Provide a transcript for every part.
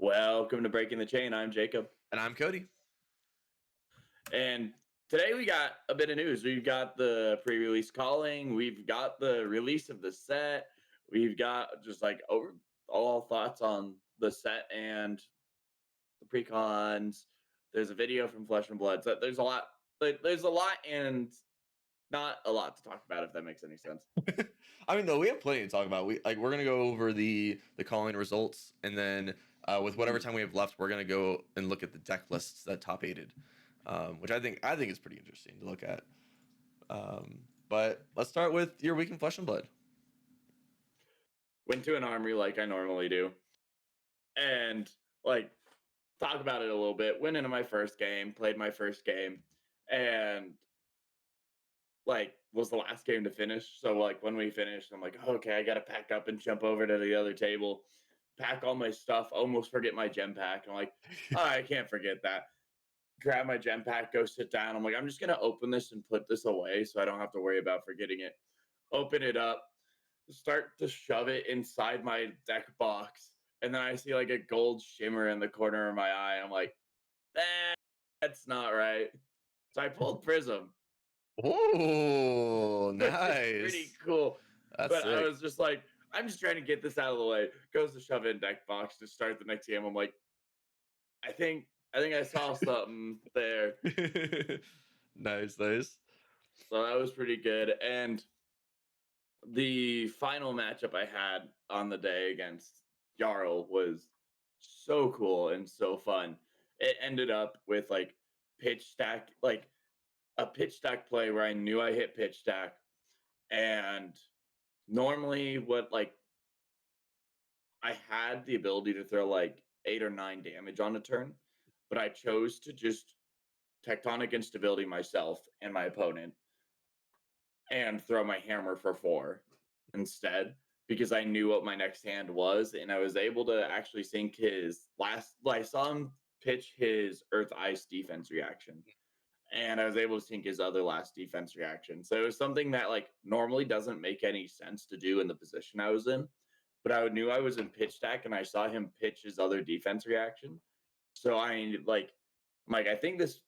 Welcome to Breaking the Chain. I'm Jacob. And I'm Cody. And today we got a bit of news. We've got the pre-release calling. We've got the release of the set. We've got just like overall thoughts on the set and the pre-cons. There's a video from Flesh and Blood. So there's a lot. There's a lot and not a lot to talk about, if that makes any sense. I mean, though, we have plenty to talk about. We're gonna go over the calling results, and then with whatever time we have left, we're gonna go and look at the deck lists that top aided, which I think is pretty interesting to look at. But let's start with your week in Flesh and Blood. Went to an armory like I normally do, and talk about it a little bit. Went into my first game, played my first game, and was the last game to finish. So when we finished, I'm like, okay, I gotta pack up and jump over to the other table, pack all my stuff, almost forget my gem pack. I'm like, oh, I can't forget that. Grab my gem pack, go sit down. I'm like, I'm just gonna open this and put this away so I don't have to worry about forgetting it. Open it up, start to shove it inside my deck box, and then I see like a gold shimmer in the corner of my eye. I'm like, that's not right. So I pulled Prism. Oh, nice. Pretty cool. That's but sick. I was just like, I'm just trying to get this out of the way. Goes to shove it in deck box to start the next game. I'm like, I think I saw something there. Nice. So that was pretty good. And the final matchup I had on the day against Jarl was so cool and so fun. It ended up with pitch stack, a pitch stack play where I knew I hit pitch stack. And normally I had the ability to throw 8 or 9 damage on a turn, but I chose to just tectonic instability myself and my opponent and throw my hammer for 4 instead, because I knew what my next hand was, and I was able to actually sink his last. I saw him pitch his Earth Ice defense reaction, and I was able to sink his other last defense reaction. So it was something that normally doesn't make any sense to do in the position I was in, but I knew I was in pitch stack, and I saw him pitch his other defense reaction. So I'm like, I think this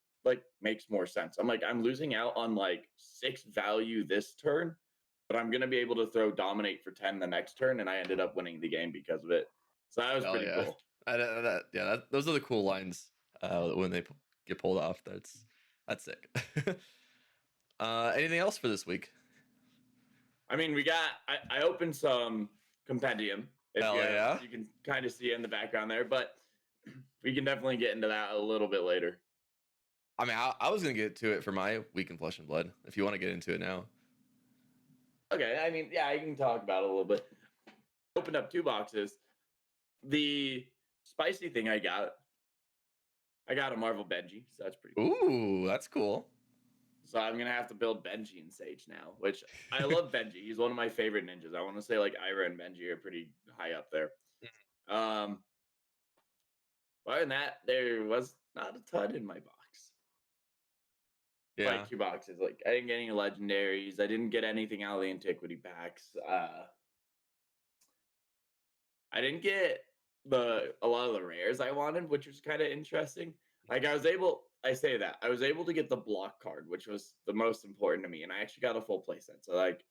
makes more sense. I'm losing out on 6 value this turn, but I'm gonna be able to throw dominate for 10 the next turn, and I ended up winning the game because of it. So that was pretty cool. Those are the cool lines when they get pulled off. That's sick. Anything else for this week? I mean, I opened some compendium. You can kind of see it in the background there, but we can definitely get into that a little bit later. I mean, I was going to get to it for my week in Flesh and Blood, if you want to get into it now. Okay, I mean, yeah, I can talk about it a little bit. Opened up 2 boxes. The spicy thing I got a Marvel Benji, so that's pretty cool. Ooh, that's cool. So I'm going to have to build Benji in Sage now, which I love Benji. He's one of my favorite ninjas. I want to say Ira and Benji are pretty high up there. Other than that, there was not a ton in my box. Yeah. 2 boxes. I didn't get any legendaries. I didn't get anything out of the antiquity packs. I didn't get a lot of the rares I wanted, which was kind of interesting. I was able to get the block card, which was the most important to me, and I actually got a full playset. So that's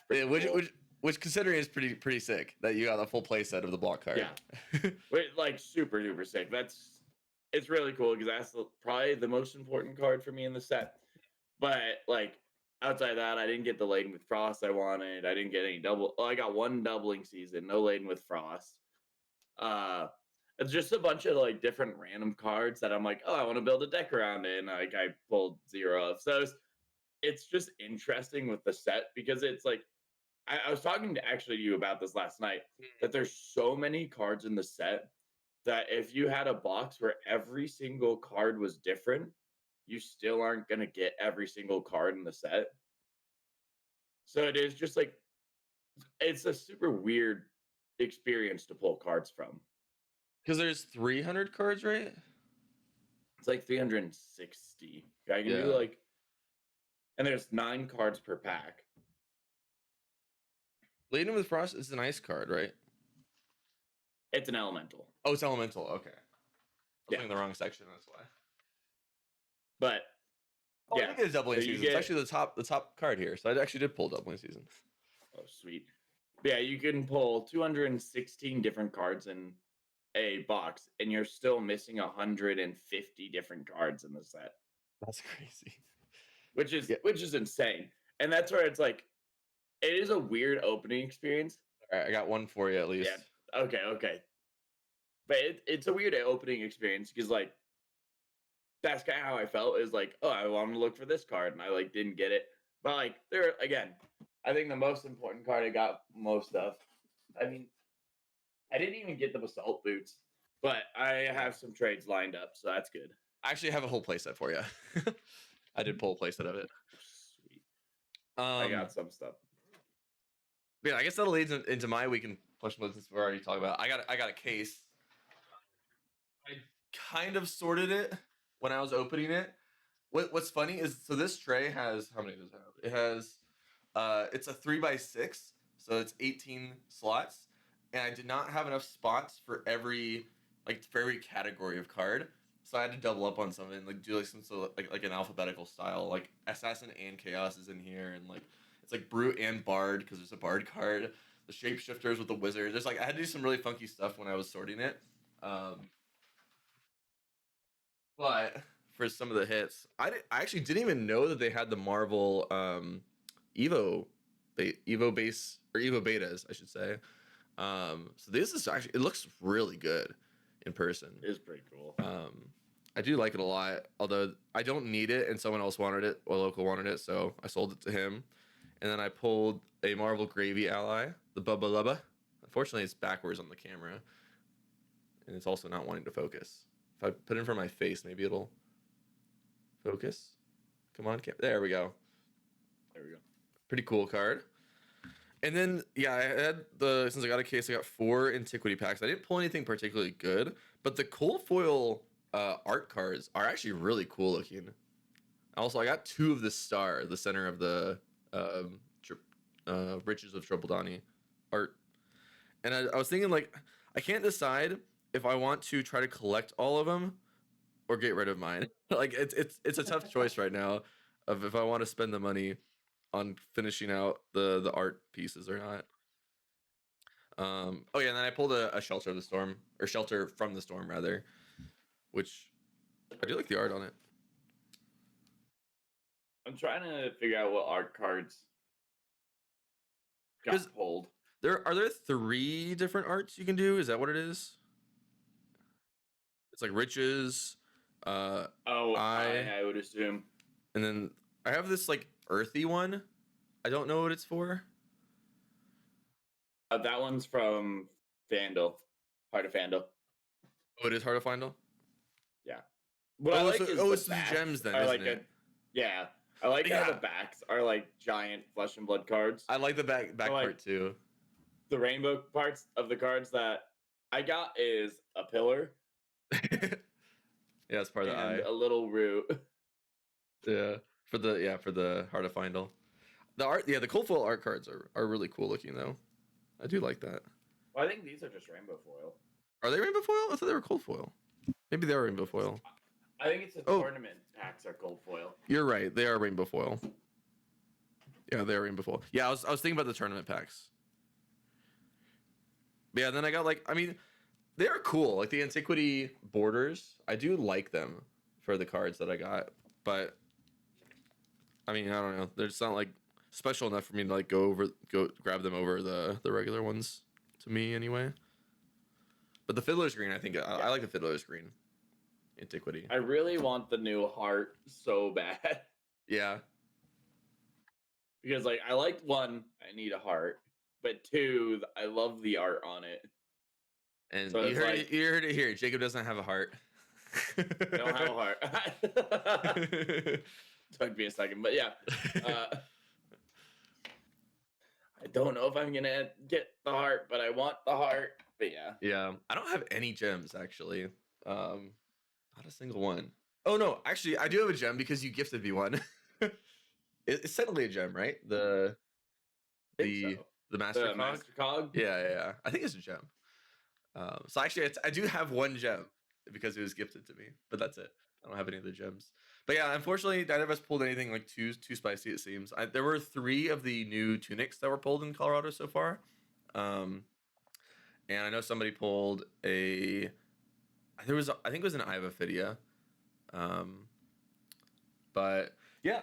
pretty cool. Which considering is pretty sick that you got a full playset of the block card. Yeah, super duper sick. It's really cool because that's probably the most important card for me in the set. But outside of that, I didn't get the Laden with Frost I wanted. I didn't get any double. I got 1 doubling season, no Laden with Frost. It's just a bunch of different random cards that I'm like, oh, I want to build a deck around it, and I pulled 0 of. So it's just interesting with the set because it's I was talking to you about this last night, that there's so many cards in the set that if you had a box where every single card was different, you still aren't going to get every single card in the set. So it is just it's a super weird experience to pull cards from. Because there's 300 cards, right? It's 360. I can do and there's 9 cards per pack. Laden with Frost is an ice card, right? It's an elemental. Oh, it's elemental. Okay. I was Yeah. in the wrong section. That's why. But Oh, I yeah, did get a doubling so you season. It's get actually the top card here. So I actually did pull doubling season. oh sweet. Yeah, you can pull 216 different cards in a box, and you're still missing 150 different cards in the set, That's crazy. which is Yeah. which is insane. And that's where it's like, it is a weird opening experience. All right, I got one for you at least. Yeah. Okay. But it's a weird opening experience because like that's kind of how I felt. Is like, oh, I wanted to look for this card and I like didn't get it. But like there again, I think the most important card I got most of. I mean, I didn't even get the basalt boots, but I have some trades lined up, so that's good. I actually have a whole playset for you. I did pull a playset of it. Sweet. I Um, got some stuff. yeah, I guess that'll lead into my week in plush business. We're already talking about. I got a case. I kind of sorted it when I was opening it. What's funny is so this tray has how many does it have? It has it's a 3x6, so it's 18 slots, and I did not have enough spots for every category of card. So I had to double up on something, like do like some sort of like an alphabetical style, like assassin and chaos is in here, and like it's like brute and bard because there's a bard card. The shapeshifters with the wizard. There's like I had to do some really funky stuff when I was sorting it. But for some of the hits, I actually didn't even know that they had the Marvel Evo Evo base or Evo betas, I should say. So this is actually it looks really good in person. It is pretty cool. I do like it a lot, although I don't need it, and someone else wanted it, or local wanted it, so I sold it to him. And then I pulled a Marvel Gravy ally, the Bubba Lubba. Unfortunately, it's backwards on the camera, and it's also not wanting to focus. If I put it in front of my face, maybe it'll focus. Come on, there we go. There we go. Pretty cool card. And then, yeah, I had since I got a case, I got 4 antiquity packs. I didn't pull anything particularly good, but the cold foil art cards are actually really cool looking. Also, I got 2 of the star, the center of the Riches of Triple Donny art. And I was thinking, like, I can't decide if I want to try to collect all of them or get rid of mine. Like, it's a tough choice right now of if I want to spend the money on finishing out the art pieces or not. Oh yeah, and then I pulled a Shelter of the Storm, or Shelter from the Storm rather, which I do like the art on it. I'm trying to figure out what art cards got pulled. Are there 3 different arts you can do? Is that what it is? It's like Riches. I would assume. And then I have this like earthy one. I don't know what it's for. That one's from Vandal, Heart of Vandal. Oh, it is Heart of Vandal? Yeah. What I like is it's the gems then, isn't it? Yeah. I like how the backs are like giant flesh and blood cards. I like the back part too. The rainbow parts of the cards that I got is a pillar. Yeah, it's part of the eye. A little root. Yeah. For the Heart of Vandal. The art, the cold foil art cards are really cool looking though. I do like that. Well, I think these are just rainbow foil. Are they rainbow foil? I thought they were cold foil. Maybe they are rainbow foil. I think it's the tournament packs are cold foil. You're right. They are rainbow foil. Yeah, they are rainbow foil. Yeah, I was thinking about the tournament packs. Yeah, then I got they're cool. Like the antiquity borders, I do like them for the cards that I got. But I mean, I don't know. They're just not like special enough for me to like go grab them over the regular ones to me anyway. But the Fiddler's Green, I think I like the Fiddler's Green antiquity. I really want the new heart so bad. Yeah. Because like I liked 1, I need a heart, but 2, I love the art on it. And so you heard it here. Jacob doesn't have a heart. I don't have a heart. Took me a second, but yeah. I don't know if I'm gonna get the heart, but I want the heart. But yeah. Yeah. I don't have any gems actually. Not a single one. Oh no, actually I do have a gem because you gifted me one. It's technically a gem, right? The Master Cog? Master Cog? Yeah. I think it's a gem. So actually, I do have one gem because it was gifted to me, but that's it. I don't have any other gems. But yeah, unfortunately, neither of us pulled anything like too spicy. It seems there were 3 of the new tunics that were pulled in Colorado so far, and I know somebody pulled a. I think it was an Ivophidia, um, but yeah,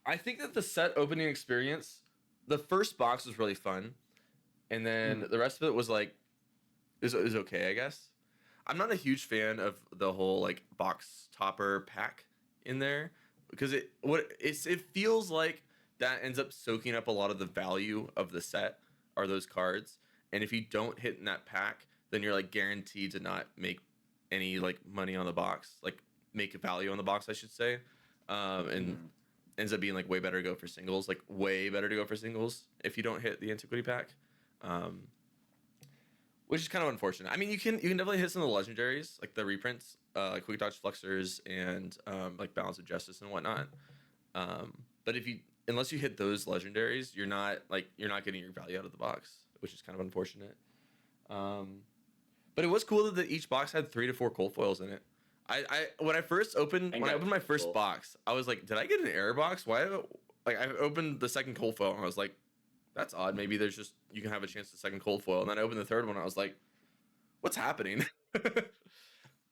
I think that the set opening experience, the first box was really fun, and then the rest of it was like is okay, I guess. I'm not a huge fan of the whole like box topper pack in there because it feels like that ends up soaking up a lot of the value of the set or those cards. And if you don't hit in that pack, then you're like guaranteed to not make any like money on the box, like make a value on the box, I should say. And ends up being like way better to go for singles, like way better to go for singles if you don't hit the antiquity pack. Which is kind of unfortunate. I mean, you can definitely hit some of the legendaries, like the reprints, like Quick Dodge Fluxers and like Balance of Justice and whatnot. But unless you hit those legendaries, you're not getting your value out of the box, which is kind of unfortunate. But it was cool that each box had 3 to 4 cold foils in it. When I opened my first box, I was like, did I get an error box? Why? Like I opened the second cold foil and I was like, that's odd. Maybe you can have a chance to second cold foil. And then I opened the third one. I was like, what's happening?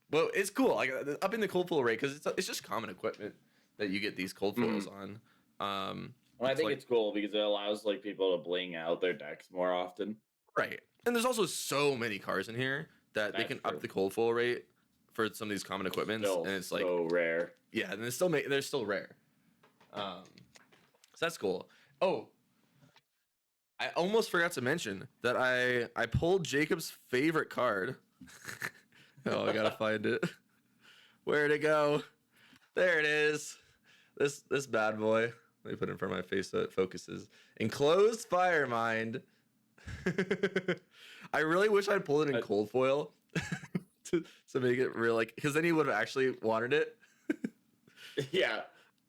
Well, it's cool. Like upping the cold foil rate because it's just common equipment that you get these cold foils on. Well, I think it's cool because it allows like people to bling out their decks more often. Right. And there's also so many cards in here that they can up the cold foil rate for some of these common equipments. And it's like so rare. Yeah, and they're still rare. So that's cool. Oh, I almost forgot to mention that I pulled Jacob's favorite card. Oh, I gotta find it. Where'd it go? There it is. This bad boy. Let me put it in front of my face so it focuses. Enclosed Firemind. I really wish I'd pulled it in cold foil to make it real, like, because then he would have actually wanted it. Yeah.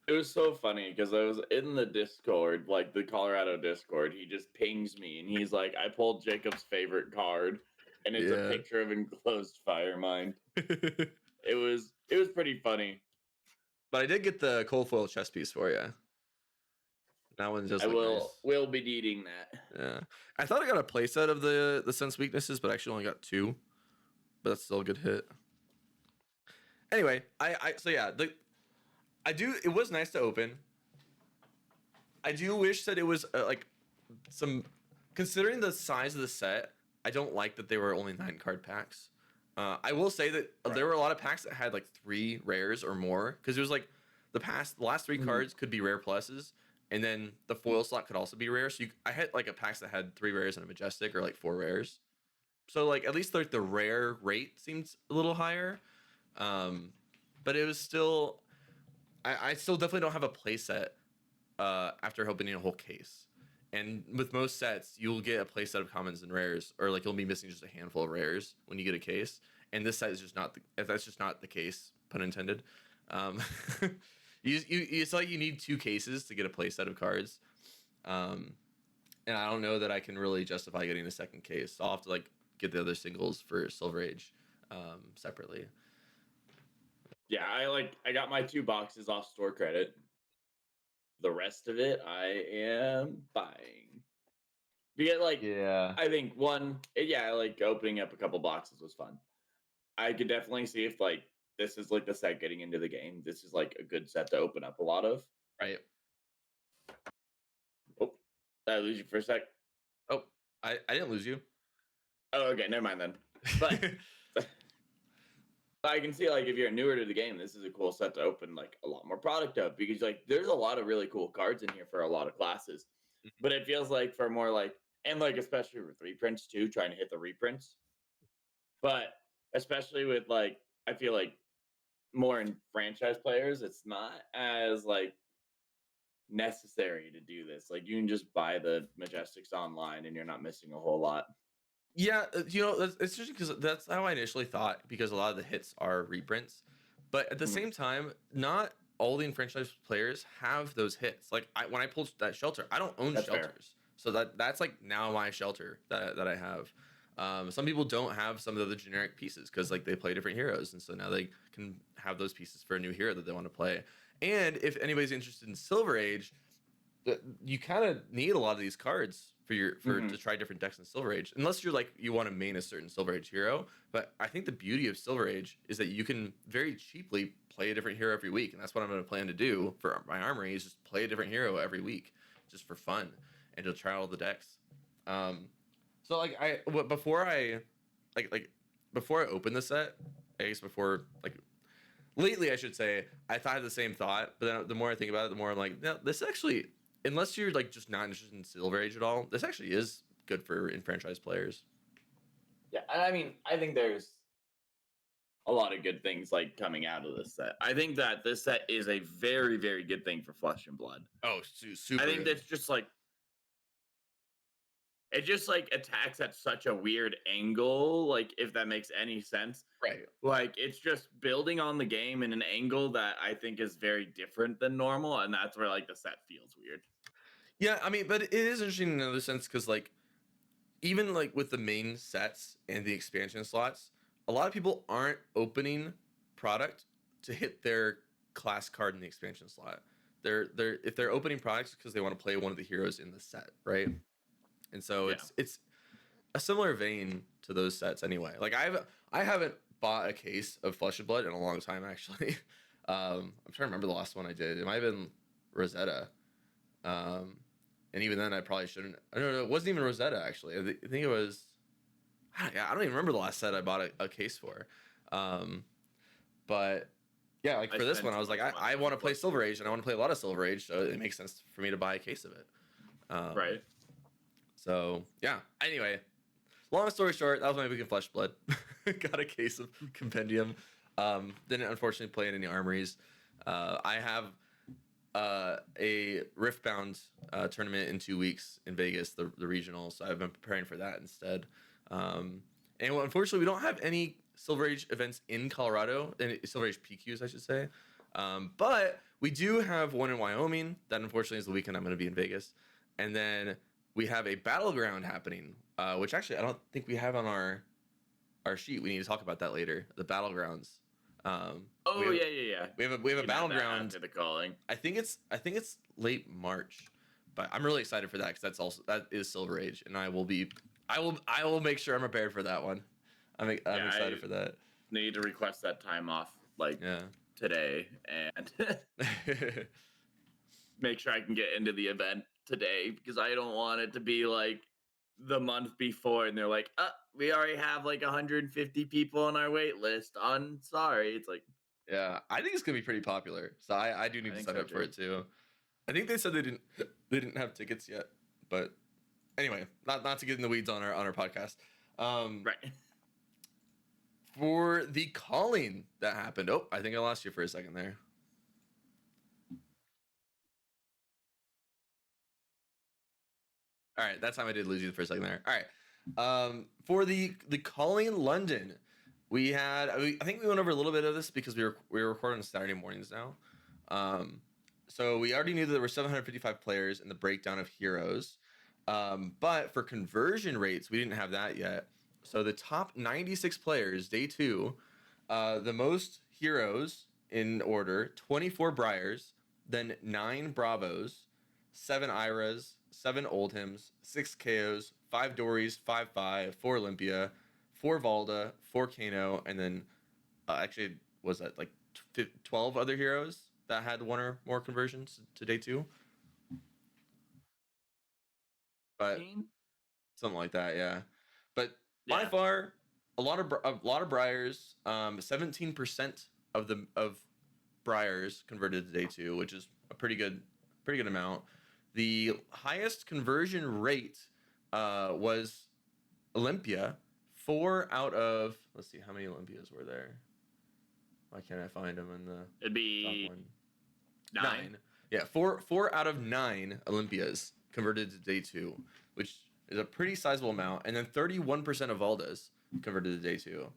It was so funny because I was in the Discord, like the Colorado Discord. He just pings me and he's like, I pulled Jacob's favorite card, and it's a picture of Enclosed Firemind. It was pretty funny. But I did get the cold foil chess piece for you. That one's just will be needing that. Yeah. I thought I got a playset of the Sense Weaknesses, but I actually only got 2. But that's still a good hit. Anyway, it was nice to open. I do wish that it was like considering the size of the set, I don't like that they were only 9 card packs. I will say that there were a lot of packs that had like 3 rares or more, because it was like the last 3 cards could be rare pluses, and then the foil slot could also be rare. So I had like a packs that had 3 rares and a majestic, or like 4 rares. So like at least like the rare rate seems a little higher, but it was still. I still definitely don't have a play set after opening a whole case. And with most sets, you'll get a play set of commons and rares, or like you'll be missing just a handful of rares when you get a case. And this set is just not that's just not the case, pun intended. It's like you need 2 cases to get a play set of cards. And I don't know that I can really justify getting a second case. So I'll have to like get the other singles for Silver Age separately. Yeah, I got my 2 boxes off store credit. The rest of it I am buying. Because I think like opening up a couple boxes was fun. I could definitely see if like this is like the set getting into the game. This is like a good set to open up a lot of. Right. Oh, did I lose you for a sec? Oh, I didn't lose you. Oh, okay, never mind then. But I can see like if you're newer to the game, this is a cool set to open like a lot more product of, because like there's a lot of really cool cards in here for a lot of classes. But it feels like for more like, and like especially with reprints too, trying to hit the reprints. But especially with like, I feel like more in franchise players, it's not as like necessary to do this. Like you can just buy the Majestics online and you're not missing a whole lot. Yeah, it's just because that's how I initially thought, because a lot of the hits are reprints. But at the same time, not all the enfranchised players have those hits. Like when I pulled that shelter, I don't own shelters. Fair. So that's like now my shelter that I have. Some people don't have some of the generic pieces because like they play different heroes, and so now they can have those pieces for a new hero that they want to play. And if anybody's interested in Silver Age, you kind of need a lot of these cards to try different decks in Silver Age, unless you're like you want to main a certain Silver Age hero. But I think the beauty of Silver Age is that you can very cheaply play a different hero every week, and that's what I'm going to plan to do for my armory, is just play a different hero every week, just for fun, and to try all the decks. So like before I before I open the set, I guess before like lately I should say, I thought the same thought, but then the more I think about it, the more I'm like, no, this actually, unless you're like just not interested in Silver Age at all, this actually is good for enfranchised players. Yeah, and I mean, I think there's a lot of good things like coming out of this set. I think that this set is a very, very good thing for Flesh and Blood. Oh, super. I think that's just like it just like attacks at such a weird angle, like if that makes any sense. Right. Like it's just building on the game in an angle that I think is very different than normal, and that's where like the set feels weird. Yeah, I mean, but it is interesting in another sense because like even like with the main sets and the expansion slots, a lot of people aren't opening product to hit their class card in the expansion slot. If they're opening products because they want to play one of the heroes in the set, right? And so it's a similar vein to those sets anyway. Like I haven't bought a case of Flesh and Blood in a long time actually. I'm trying to remember the last one I did. It might have been Rosetta. And even then I probably shouldn't. I don't know. It wasn't even Rosetta actually. I think it was. I don't even remember the last set I bought a case for. But yeah, like for this one, I was like, I want to play Silver Age, and I want to play a lot of Silver Age, so it makes sense for me to buy a case of it. Right. So yeah. Anyway, long story short, that was my week in Flesh Blood. Got a case of Compendium. Didn't unfortunately play in any armories. I have a Riftbound tournament in 2 weeks in Vegas, the regional. So I've been preparing for that instead. And unfortunately, we don't have any Silver Age events in Colorado, and Silver Age PQs, I should say. But we do have one in Wyoming. That unfortunately is the weekend I'm going to be in Vegas. And then we have a Battleground happening, which actually I don't think we have on our sheet. We need to talk about that later. The Battlegrounds. Yeah. We have a Battleground. After the calling. I think it's late March, but I'm really excited for that because that is Silver Age, and I will make sure I'm prepared for that one. I'm excited for that. Need to request that time off today and make sure I can get into the event today because I don't want it to be like the month before and they're like, we already have like 150 people on our wait list. I'm sorry. It's like, yeah, I think it's gonna be pretty popular. So I do need to sign up for it too. I think they said they didn't have tickets yet, but anyway, not to get in the weeds on our podcast. Right. For the calling that happened. Oh, I think I lost you for a second there. All right, that time I did lose you for a second there. All right. For the calling London, I think we went over a little bit of this because we were recording on Saturday mornings now. So we already knew that there were 755 players in the breakdown of heroes. But for conversion rates, we didn't have that yet. So the top 96 players, day 2, the most heroes in order, 24 Briars, then 9 Bravos, 7 Iras, 7 Oldhams, 6 KOs, 5 Dories, 5-5, 4 Olympia, 4 Valda, 4 Kano, and then actually was that like 12 other heroes that had 1 or more conversions to day 2? But something like that, yeah. But by far, a lot of Briars, 17% of Briars converted to day 2, which is a pretty good amount. The highest conversion rate was Olympia. 4 out of, let's see, how many Olympias were there? Why can't I find them in the It'd be top one? 9. Yeah, 4 out of 9 Olympias converted to day 2, which is a pretty sizable amount. And then 31% of Valdas converted to day 2.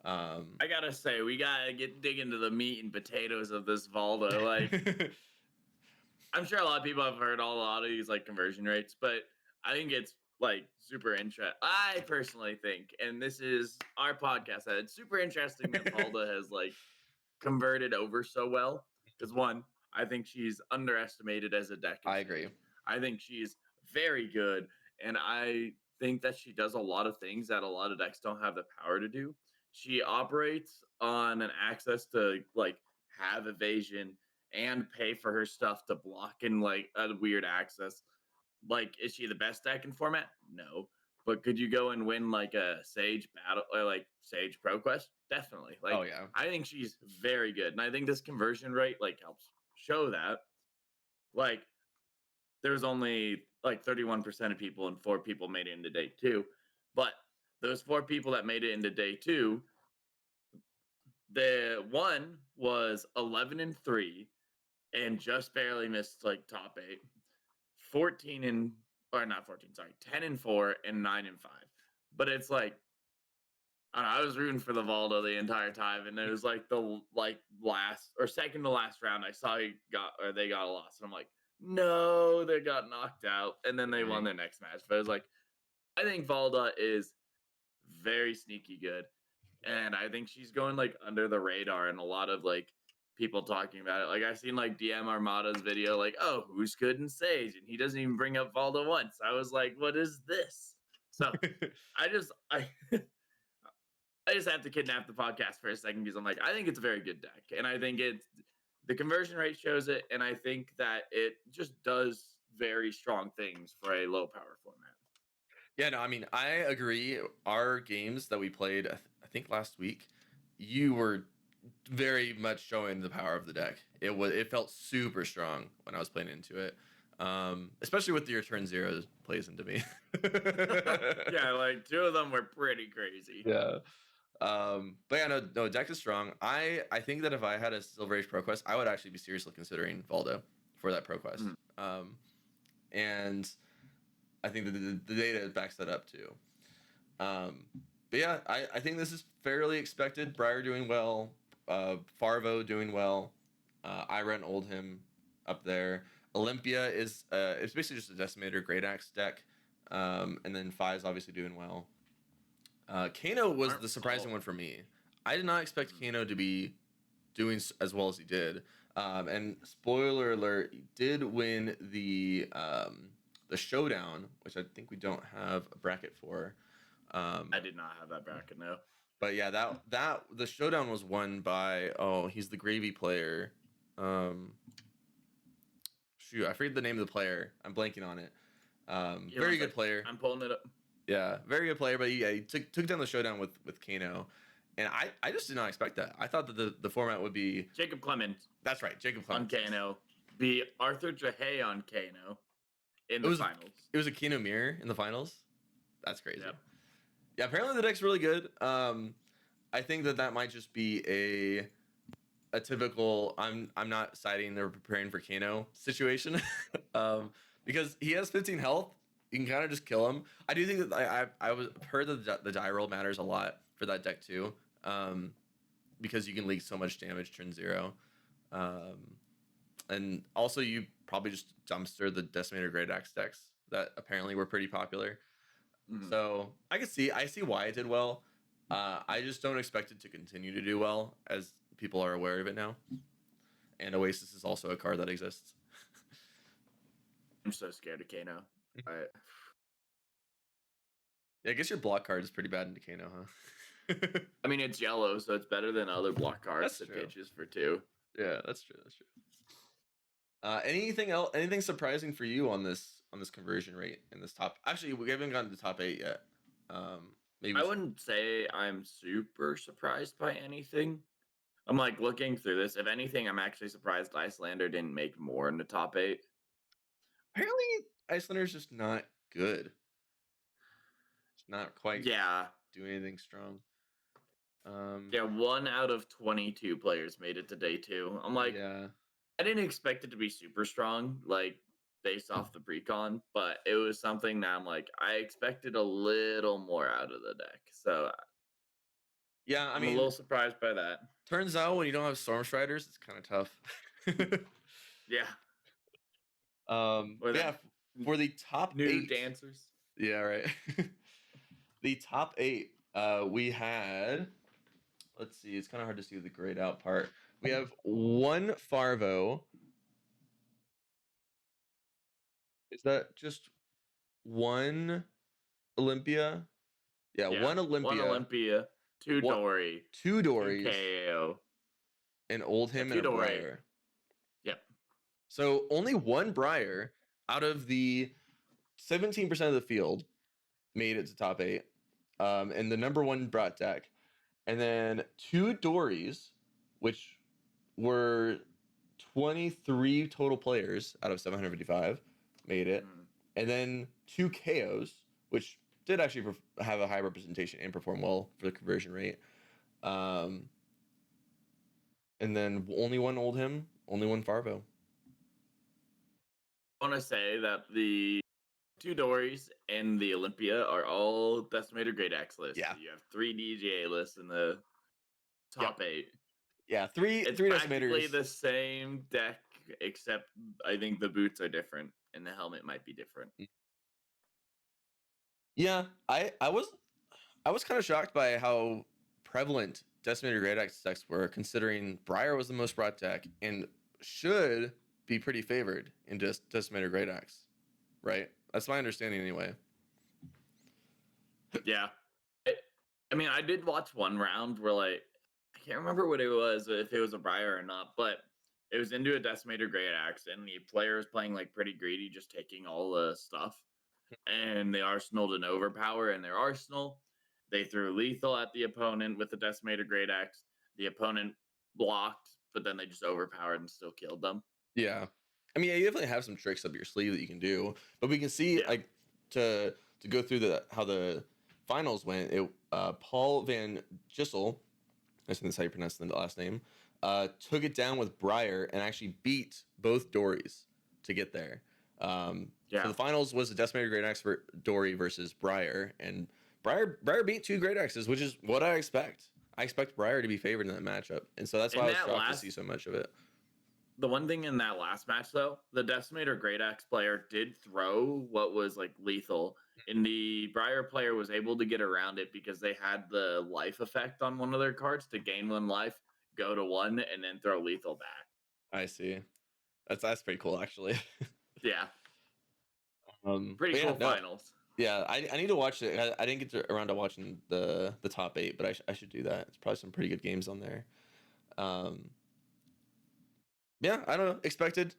I gotta say, we gotta dig into the meat and potatoes of this Valda. Like, I'm sure a lot of people have heard a lot of these like conversion rates, but I think it's like super interesting. I personally think, and this is our podcast, that it's super interesting that Valda has like converted over so well. Because one, I think she's underestimated as a deck. I agree. I think she's very good, and I think that she does a lot of things that a lot of decks don't have the power to do. She operates on an access to like have evasion and pay for her stuff to block in like a weird access. Like, is she the best deck in format? No. But could you go and win like a Sage battle or like Sage Pro Quest? Definitely. Like, Oh yeah. I think she's very good. And I think this conversion rate like helps show that. Like, there's only like 31% of people and 4 people made it into day two. But those 4 people that made it into day two, the one was 11-3 and just barely missed like top 8. 14 and or not 14, sorry, 10-4 and 9-5. But it's like I don't know, I was rooting for the Valdo the entire time, and it was like the last or second to last round I saw they got a loss, and I'm like, no, they got knocked out, and then they won their next match. But it was like, I think Valda is very sneaky good, and I think she's going like under the radar, and a lot of like people talking about it. Like I've seen like DM Armada's video, like, oh, who's good in Sage, and he doesn't even bring up Valda once. I was like, what is this? So I I just have to kidnap the podcast for a second because I'm like, I think it's a very good deck, and I think the conversion rate shows it, and I think that it just does very strong things for a low power format. Yeah, no, I mean, I agree. Our games that we played, I think last week, you were very much showing the power of the deck. It felt super strong when I was playing into it, especially with your turn zero plays into me. Yeah, like 2 of them were pretty crazy. Yeah. But yeah, no, deck is strong. I think that if I had a Silver Age Pro Quest, I would actually be seriously considering Valdo for that Pro Quest. And I think that the data backs that up too. But yeah, I think this is fairly expected. Briar doing well, Farvo doing well. I run Oldhim up there. Olympia is it's basically just a Decimator Great Axe deck, and then Fi's obviously doing well. Kano was the surprising one for me. I did not expect Kano to be doing as well as he did. And spoiler alert, he did win the showdown, which I think we don't have a bracket for. I did not have that bracket, no. But yeah, that the showdown was won by he's the gravy player. Shoot, I forget the name of the player. I'm blanking on it. Very good player. I'm pulling it up. Yeah, very good player. But he took down the showdown with Kano, and I just did not expect that. I thought that the format would be Jacob Clement. That's right, Jacob Clement on Kano. Be Arthur Jahay on Kano in the finals. It was a Kano mirror in the finals. That's crazy. Yep. Yeah, apparently the deck's really good. I think that might just be a typical I'm not siding or preparing for Kano situation, because he has 15 health. You can kind of just kill him. I do think that I've heard that the die roll matters a lot for that deck too, because you can leak so much damage turn zero, and also you probably just dumpster the Decimator Great Axe decks that apparently were pretty popular. So I see why it did well. I just don't expect it to continue to do well, as people are aware of it now. And Oasis is also a card that exists. I'm so scared of Kano. Yeah, I guess your block card is pretty bad in Kano, huh? I mean, it's yellow, so it's better than other block cards that pitches for 2. Yeah, that's true. Anything else? Anything surprising for you on this conversion rate in this top? Actually, we haven't gotten to the top 8 yet. Maybe I wouldn't say I'm super surprised by anything. I'm like looking through this. If anything, I'm actually surprised Icelander didn't make more in the top 8. Apparently, Icelander's just not good. It's not quite doing anything strong. Yeah, 1 out of 22 players made it to day 2. I'm like, I didn't expect it to be super strong, like based off the pre-con, but it was something that I'm like, I expected a little more out of the deck. So yeah, I'm a little surprised by that. Turns out when you don't have Stormstriders, it's kind of tough. Yeah. Yeah, for the top new 8 dancers. Yeah, right. The top 8, we had. Let's see. It's kind of hard to see the grayed out part. We have 1 Farvo. Is that just 1 Olympia? Yeah, Yeah, 1 one Olympia, Olympia, two one, Dory, 2 two Dories, KO. an Oldhim, and Two a Dory. Briar. Yep. So only 1 Briar out of the 17% of the field made it to top 8, and the number 1 brought deck, and then 2 Dories, which were 23 total players out of 755 made it, and then 2 KOs, which did actually have a high representation and perform well for the conversion rate. And then only 1 Oldhim, only 1 Farvo. I want to say that the 2 Dories and the Olympia are all Decimator Great Axe lists. Yeah. You have 3 DGA lists in the top 8. Yeah, three It's three practically Decimators. the same deck, except I think the boots are different and the helmet might be different. Yeah, I was kind of shocked by how prevalent Decimator Great Axe decks were, considering Briar was the most brought deck and should be pretty favored in Decimator Great Axe, right? That's my understanding anyway. Yeah. I mean, I did watch one round where, like, I can't remember what it was, if it was a Briar or not, but it was into a Decimator Great Axe, and the player was playing, like, pretty greedy, just taking all the stuff. And the Arsenal didn't overpower in their Arsenal. They threw lethal at the opponent with the Decimator Great Axe. The opponent blocked, but then they just overpowered and still killed them. Yeah, I mean, you definitely have some tricks up your sleeve that you can do, but we can see Yeah. like to go through how the finals went. It Paul Van Gissel, I think that's how you pronounce the last name, took it down with Briar and actually beat both Dories to get there. Yeah. So the finals was the Decimator Great Axe for Dory versus Briar, and Briar beat 2 Great Axes, which is what I expect. I expect Briar to be favored in that matchup, and so that's why In I was that shocked to see so much of it. The one thing in that last match, though, the Decimator Great Axe player did throw what was like lethal, and the Briar player was able to get around it because they had the life effect on one of their cards to gain 1 life, go to 1, and then throw lethal back. I see. That's pretty cool, actually. Yeah. But Pretty yeah, cool no, finals. yeah, I need to watch it. I didn't get around to watching the top 8, but I should do that. It's probably some pretty good games on there. Yeah, I don't know. Expected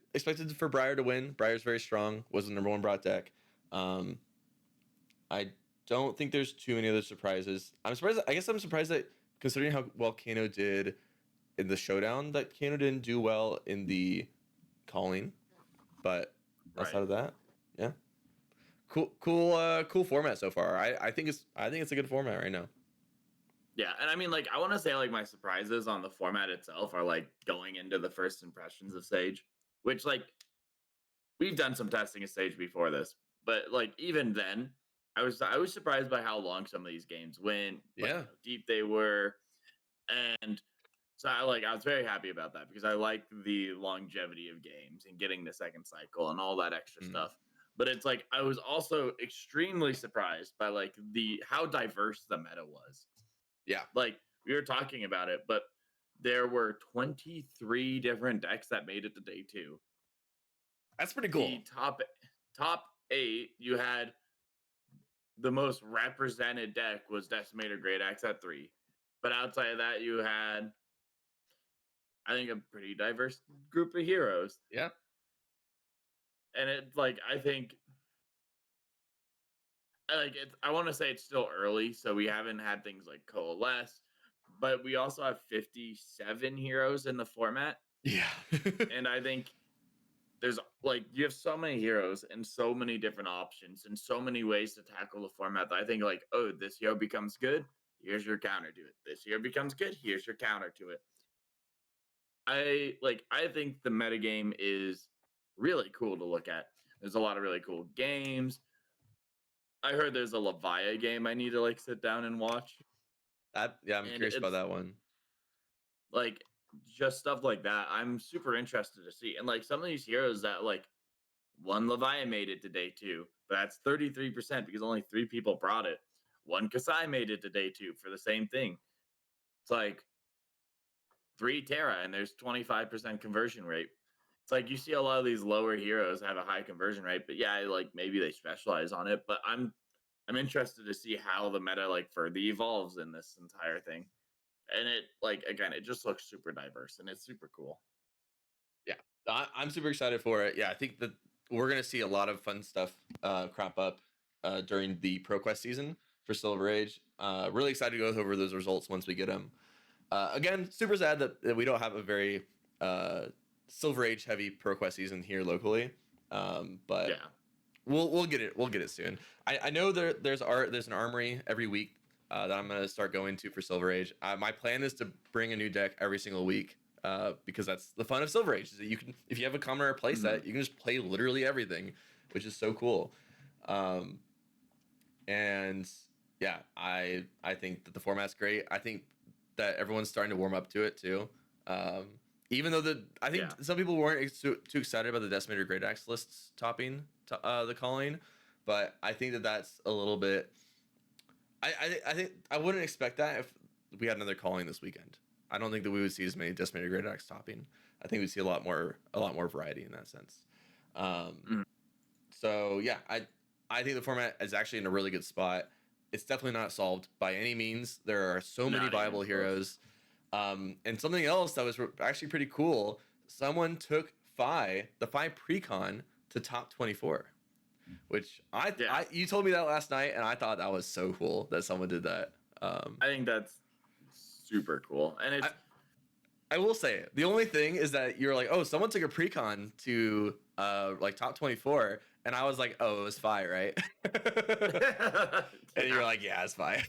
for Briar to win. Briar's very strong. Was the number 1 brought deck. I don't think there's too many other surprises. I'm surprised. I guess I'm surprised that, considering how well Kano did in the showdown, that Kano didn't do well in the calling. But outside of that, yeah, cool format so far. I think it's a good format right now. Yeah, and I mean, like, I want to say, like, my surprises on the format itself are, like, going into the first impressions of Sage, which, like, we've done some testing of Sage before this, but, like, even then, I was surprised by how long some of these games went, like, Yeah. how deep they were, and so I was very happy about that because I like the longevity of games and getting the second cycle and all that extra stuff. But it's like I was also extremely surprised by like how diverse the meta was. Yeah. Like we were talking about it, but there were 23 different decks that made it to day 2. That's pretty cool. The top 8, you had the most represented deck was Decimator Great Axe at 3. But outside of that, you had, I think, a pretty diverse group of heroes. Yeah. And it's like, I think, I want to say it's still early, so we haven't had things like coalesce, but we also have 57 heroes in the format. Yeah. And I think there's like, you have so many heroes and so many different options and so many ways to tackle the format that I think like, oh, this hero becomes good, here's your counter to it. This hero becomes good, here's your counter to it. I think the metagame is really cool to look at. There's a lot of really cool games. I heard there's a Levia game I need to like sit down and watch. I'm curious about that one. Like just stuff like that. I'm super interested to see. And like some of these heroes that like one Levia made it to day 2, but that's 33% because only 3 people brought it. One Kasai made it to day 2 for the same thing. It's like 3 Terra and there's 25% conversion rate. It's like you see a lot of these lower heroes have a high conversion rate, but yeah, like maybe they specialize on it. But I'm interested to see how the meta like further evolves in this entire thing. And it like again, it just looks super diverse and it's super cool. Yeah, I'm super excited for it. Yeah, I think that we're gonna see a lot of fun stuff crop up during the ProQuest season for Silver Age. Really excited to go over those results once we get them. Again, super sad that we don't have a very Silver Age heavy ProQuest season here locally. But Yeah. we'll get it. We'll get it soon. I know there's an armory every week that I'm gonna start going to for Silver Age. My plan is to bring a new deck every single week because that's the fun of Silver Age. Is that you can, if you have a common rare play set, you can just play literally everything, which is so cool. And yeah, I think that the format's great. I think that everyone's starting to warm up to it too. Even though I think some people weren't too excited about the Decimator Great Axe lists topping the calling, but I think that that's a little bit. I think I wouldn't expect that if we had another calling this weekend. I don't think that we would see as many Decimator Great Axe topping. I think we'd see a lot more variety in that sense. So yeah, I think the format is actually in a really good spot. It's definitely not solved by any means. There are so many viable heroes. And something else that was actually pretty cool, someone took the Phi Precon to top 24, which you told me that last night, and I thought that was so cool that someone did that. I think that's super cool. And I will say, the only thing is that you're like, oh, someone took a Precon to like top 24, and I was like, oh, it was Phi, right? And you're like, yeah, it's Phi.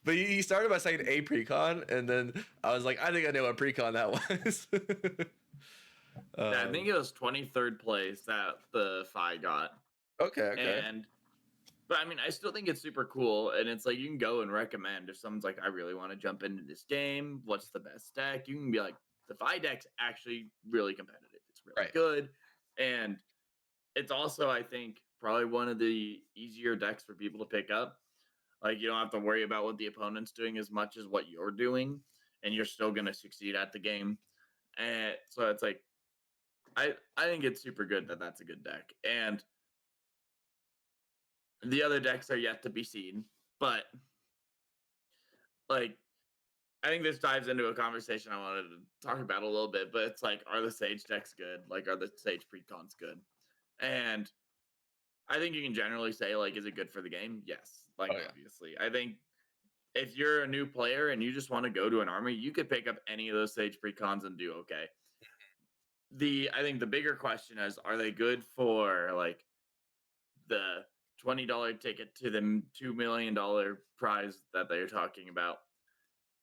But he started by saying a Precon, and then I was like, I think I know what Precon that was. Yeah, I think it was 23rd place that the Phi got. Okay. But I mean, I still think it's super cool, and it's like you can go and recommend if someone's like, I really want to jump into this game. What's the best deck? You can be like, the Phi deck's actually really competitive. It's really good, and it's also, I think, probably one of the easier decks for people to pick up. Like you don't have to worry about what the opponent's doing as much as what you're doing, and you're still gonna succeed at the game. And so it's like, I think it's super good that that's a good deck, and the other decks are yet to be seen. But like, I think this dives into a conversation I wanted to talk about a little bit. But it's like, are the Sage decks good? Like, are the Sage precons good? And I think you can generally say, like, is it good for the game? Yes. Like, obviously. I think if you're a new player and you just want to go to an army, you could pick up any of those Sage precons and do okay. I think the bigger question is, are they good for like the $20 ticket to the $2 million prize that they're talking about?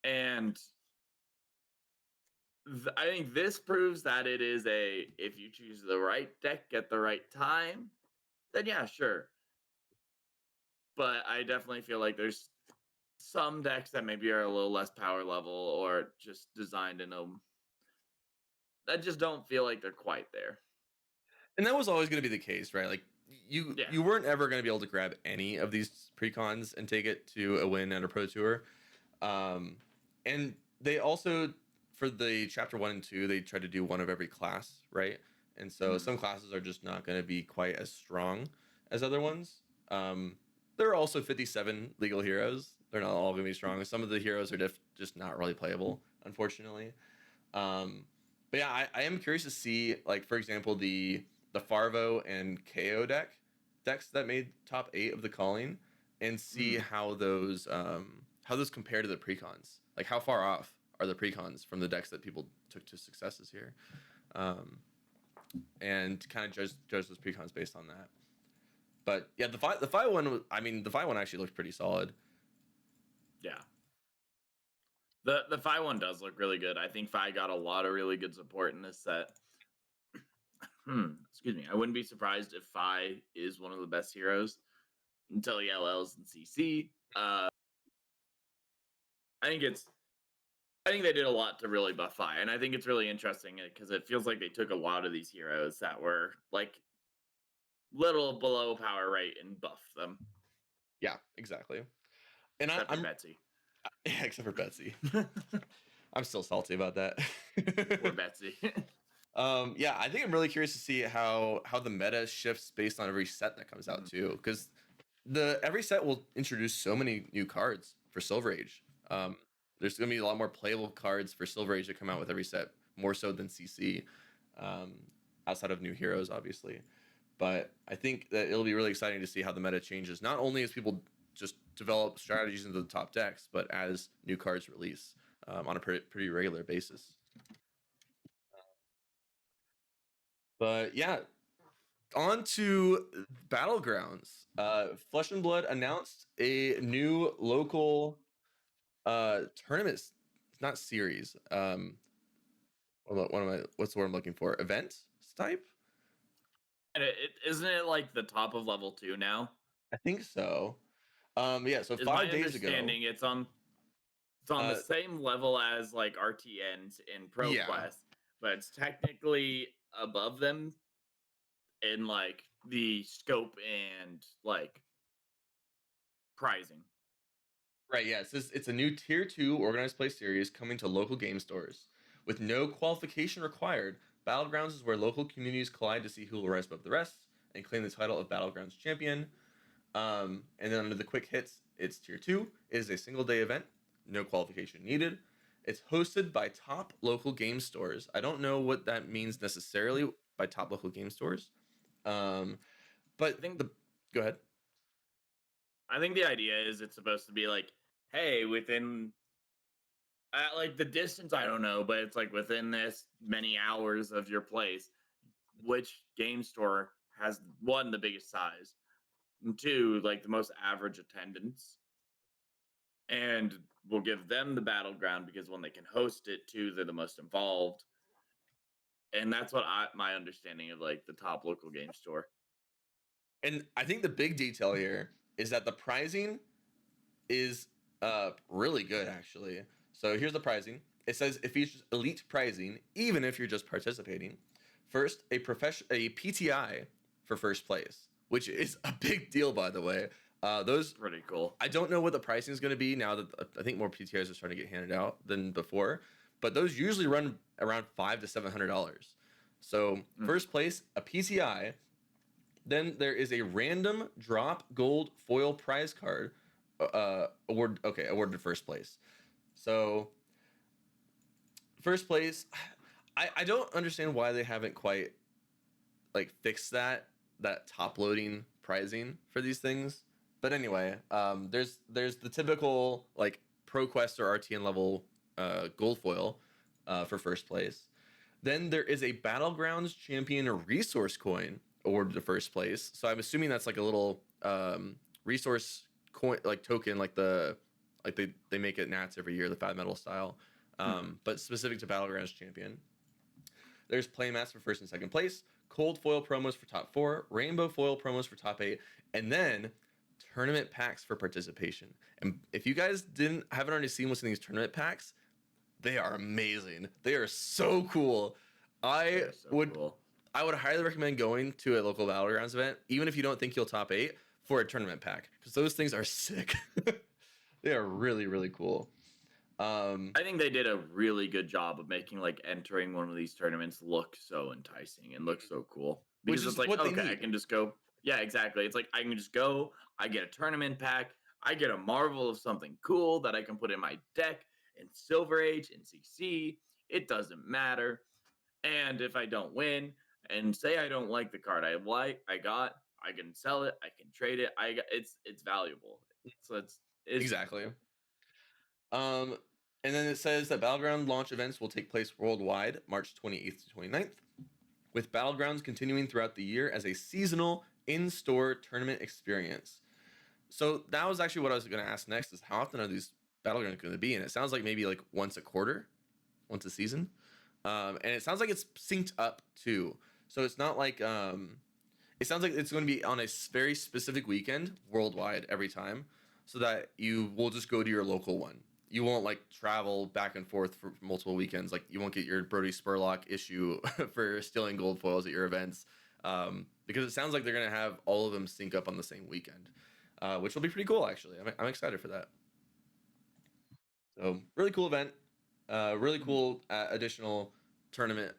And I think this proves that it is if you choose the right deck at the right time, then yeah, sure. But I definitely feel like there's some decks that maybe are a little less power level or just designed in that just don't feel like they're quite there. And that was always going to be the case, right? Like you weren't ever going to be able to grab any of these precons and take it to a win at a pro tour. And they also, for the chapter 1 and 2, they tried to do one of every class, right? And so some classes are just not going to be quite as strong as other ones. There are also 57 legal heroes. They're not all going to be strong. Some of the heroes are just not really playable, unfortunately. But yeah, I am curious to see, like, for example, the Farvo and KO decks that made top 8 of the calling, and see how those compare to the precons. Like, how far off are the precons from the decks that people took to successes here, and kind of judge those precons based on that. But yeah, the Phi one, I mean, the Phi one actually looked pretty solid. Yeah. The Phi one does look really good. I think Phi got a lot of really good support in this set. Excuse me. I wouldn't be surprised if Phi is one of the best heroes until LLs and CC. I think they did a lot to really buff Phi, and I think it's really interesting because it feels like they took a lot of these heroes that were like little below power rate and buff them, Yeah, exactly. And except for I'm Betsy. yeah, except for Betsy. I'm still salty about that. Poor Betsy. Yeah, I think I'm really curious to see how the meta shifts based on every set that comes out too, because the every set will introduce so many new cards for Silver Age. There's gonna be a lot more playable cards for Silver Age that come out with every set, more so than CC, um, outside of new heroes, obviously. But I think that it'll be really exciting to see how the meta changes, not only as people just develop strategies into the top decks, but as new cards release on a pretty regular basis. But yeah, on to Battlegrounds. Flesh and Blood announced a new local tournament, not series. What's the word I'm looking for? Event type? And isn't it like the top of level 2 now? I think so. Yeah, so Is my 5 days ago. understanding it's on the Uh, same level as like RTNs in yeah, ProQuest, but it's technically above them in like the scope and like prizing. right. Yeah, it's a new tier 2 organized play series coming to local game stores with no qualification required. Battlegrounds is where local communities collide to see who will rise above the rest and claim the title of Battlegrounds champion. And then under the quick hits, it's tier 2. It is a single day event, no qualification needed. It's hosted by top local game stores. I don't know what that means necessarily by top local game stores. Um, I but think the Go ahead. I think the idea is it's supposed to be like, hey, within like the distance, I don't know, but it's like within this many hours of your place, which game store has one the biggest size, and two like the most average attendance, and we'll give them the battleground because when they can host it, two they're the most involved, and that's what my understanding of like the top local game store. And I think the big detail here is that the pricing is really good actually. So here's the pricing. It says it features elite pricing even if you're just participating. First, a PTI for first place, which is a big deal by the way. Those Pretty cool. I don't know what the pricing is going to be now that I think more PTIs are starting to get handed out than before, but those usually run around $500 to $700. So Mm. first place, a PTI. Then there is a random drop gold foil prize card awarded first place. So first place, I don't understand why they haven't quite like fixed that top loading pricing for these things. But anyway, there's the typical like ProQuest or RTN level gold foil for first place. Then there is a Battlegrounds Champion resource coin awarded to first place. So I'm assuming that's like a little resource coin like token like they make it Nats every year, the Fat Metal style. But specific to Battlegrounds Champion. There's playmats for first and second place, cold foil promos for top 4, rainbow foil promos for top 8, and then tournament packs for participation. And if you guys haven't already seen what's in these tournament packs, they are amazing. They are so cool. I They're so would cool. I would highly recommend going to a local Battlegrounds event, even if you don't think you'll top 8, for a tournament pack because those things are sick. They are really really cool. I think they did a really good job of making like entering one of these tournaments look so enticing and look so cool. Which Because is it's like, what they okay, I need. can just go. Yeah, exactly. It's like I can just go, I get a tournament pack, I get a marvel of something cool that I can put in my deck in Silver Age, in CC. It doesn't matter. And if I don't win, and say I don't like the card I got, I can sell it, I can trade it. It's valuable. So it's Exactly. Um, and then it says that Battleground launch events will take place worldwide, March 28th to 29th, with Battlegrounds continuing throughout the year as a seasonal in-store tournament experience. So that was actually what I was going to ask next: is how often are these Battlegrounds going to be? And it sounds like maybe like once a quarter, once a season. And it sounds like it's synced up too. So it's not like it sounds like it's going to be on a very specific weekend worldwide every time, so that you will just go to your local one. You won't like travel back and forth for multiple weekends. Like you won't get your Brody Spurlock issue for stealing gold foils at your events. because it sounds like they're gonna have all of them sync up on the same weekend, which will be pretty cool. Actually, I'm excited for that. So really cool event, really cool additional tournament,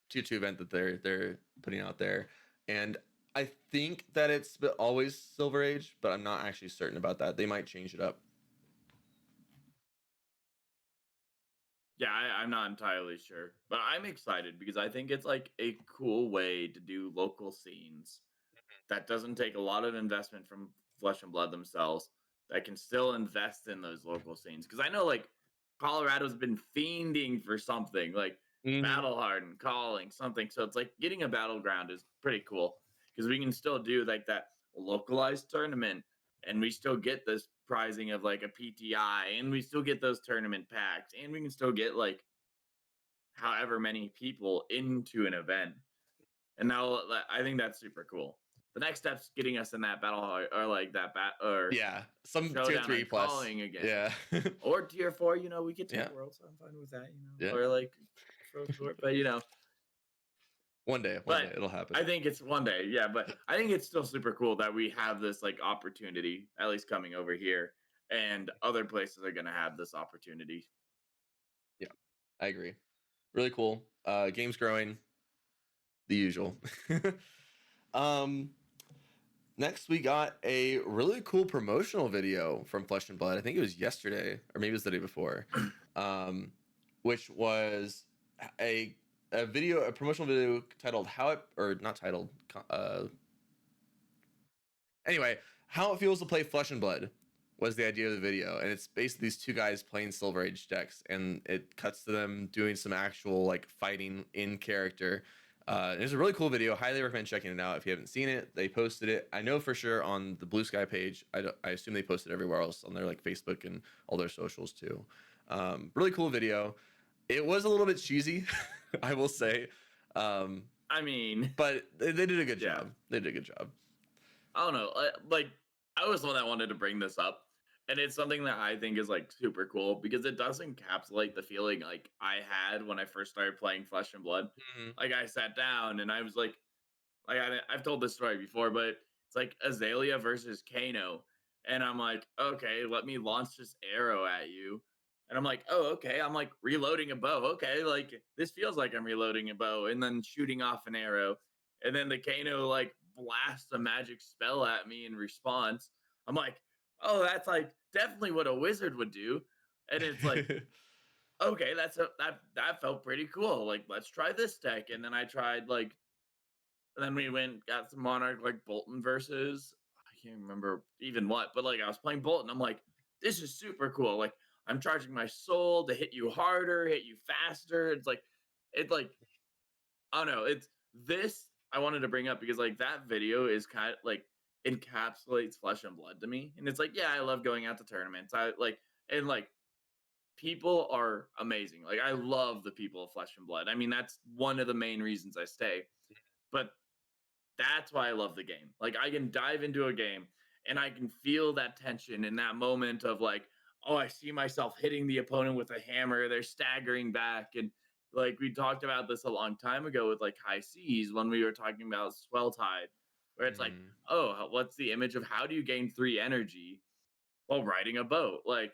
tier 2 event that they're putting out there, and I think that it's always Silver Age, but I'm not actually certain about that. They might change it up. Yeah, I'm not entirely sure, but I'm excited because I think it's like a cool way to do local scenes that doesn't take a lot of investment from Flesh and Blood themselves, that can still invest in those local scenes. Because I know like Colorado's been fiending for something like Mm-hmm. Battle Harden, calling something. So it's like getting a battleground is pretty cool because we can still do like that localized tournament and we still get this prizing of like a PTI and we still get those tournament packs and we can still get like however many people into an event. And now I think that's super cool. The next step's getting us in that battle or like that or Yeah, some tier showdown 3 and plus. calling again. Yeah. Or tier 4, we could take Yeah. worlds. I'm fine with that, Yeah. Or like pro tour, but One day but it'll happen. I think it's one day, yeah. But I think it's still super cool that we have this like opportunity, at least coming over here, and other places are gonna have this opportunity. Yeah, I agree. Really cool. Game's growing. The usual. um, Next we got a really cool promotional video from Flesh and Blood. I think it was yesterday, or maybe it was the day before, um, which was a a promotional video titled "How It," or not titled. Anyway, how it feels to play Flesh and Blood was the idea of the video, and it's basically these two guys playing Silver Age decks, and it cuts to them doing some actual like fighting in character. It's a really cool video. Highly recommend checking it out if you haven't seen it. They posted it, I know for sure, on the Blue Sky page. I assume they posted everywhere else on their like Facebook and all their socials too. Really cool video. It was a little bit cheesy, I will say, I mean, but they did a good yeah. job. They did a good job. I don't know. Like, I was the one that wanted to bring this up, and it's something that I think is like super cool because it does encapsulate the feeling like I had when I first started playing Flesh and Blood. Mhm. Like, I sat down and I was like I've told this story before, but it's like Azalea versus Kano, and I'm like, okay, let me launch this arrow at you. And I'm like, oh, okay. I'm like reloading a bow. Okay, like this feels like I'm reloading a bow, and then shooting off an arrow, and then the Kano like blasts a magic spell at me in response. I'm like, oh, that's like definitely what a wizard would do. And it's like, okay, that felt pretty cool. Like, let's try this deck. And then I tried like and then we went got some Monarch like Bolton versus I can't remember even what, but like I was playing Bolton. I'm like, this is super cool. Like I'm charging my soul to hit you harder, hit you faster. It's like I don't know. It's this I wanted to bring up because like that video is kind of like encapsulates Flesh and Blood to me. And it's like, yeah, I love going out to tournaments. I like and like people are amazing. Like I love the people of Flesh and Blood. I mean, that's one of the main reasons I stay. But that's why I love the game. Like I can dive into a game and I can feel that tension in that moment of like, oh, I see myself hitting the opponent with a hammer. They're staggering back. And like we talked about this a long time ago with like High Seas when we were talking about Swell Tide, where it's like, Mhm. oh, what's the image of how do you gain 3 energy while riding a boat? Like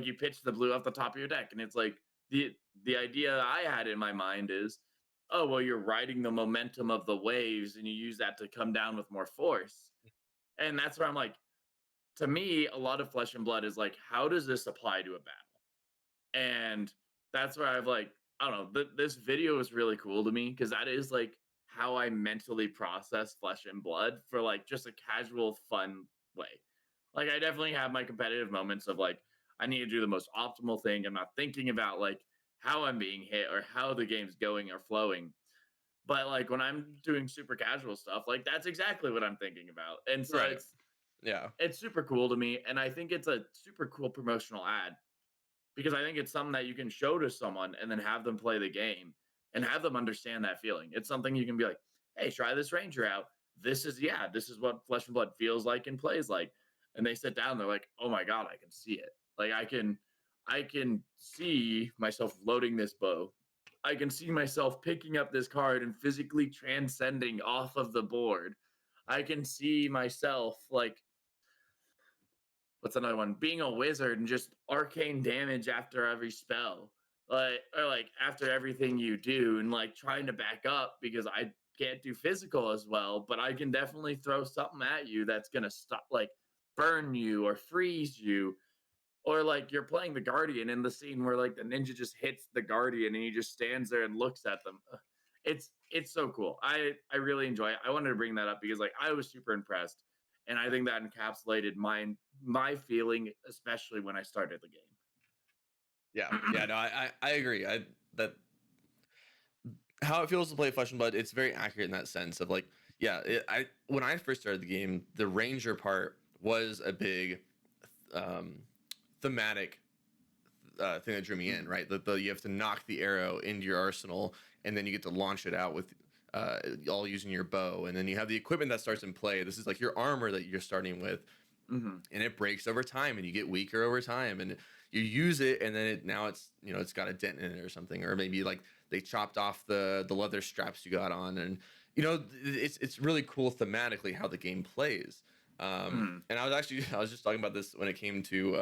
you pitch the blue off the top of your deck. And it's like the idea I had in my mind is oh well you're riding the momentum of the waves and you use that to come down with more force and that's where I'm like to me a lot of Flesh and Blood is like how does this apply to a battle and that's where I've like I don't know this video is really cool to me because that is like how I mentally process Flesh and Blood for like just a casual fun way like I definitely have my competitive moments of like I need to do the most optimal thing. I'm not thinking about like how I'm being hit or how the game's going or flowing but like when I'm doing super casual stuff, like that's exactly what I'm thinking about. And so Right. Yeah. it's super cool to me. And I think it's a super cool promotional ad because I think it's something that you can show to someone and then have them play the game and have them understand that feeling. It's something you can be like, hey, try this ranger out. This is what Flesh and Blood feels like and plays like. And they sit down, they're like, oh my God, I can see it. Like I can see myself loading this bow I can see myself picking up this card and physically transcending off of the board. I can see myself like what's another one? Being a wizard and just arcane damage after every spell. Like after everything you do and like trying to back up because I can't do physical as well, but I can definitely throw something at you that's gonna stop like burn you or freeze you. Or like you're playing the guardian in the scene where like the ninja just hits the guardian and he just stands there and looks at them. It's so cool. I really enjoy it. I wanted to bring that up because like I was super impressed, and I think that encapsulated my feeling, especially when I started the Yeah, game. yeah, no, I agree. That how it feels to play Flesh and Blood, it's very accurate in that sense of like, yeah, I when I first started the game, the ranger part was a big um, thematic thing that drew me in, Mhm. right? You have to knock the arrow into your arsenal, and then you get to launch it out with all using your bow, and then you have the equipment that starts in play. This is like your armor that you're starting with, Mhm. and it breaks over time, and you get weaker over time, and you use it, and then now it's it's got a dent in it or something, or maybe like they chopped off the leather straps you got on, and it's really cool thematically how the game plays. Mhm. And I was just talking about this when it came to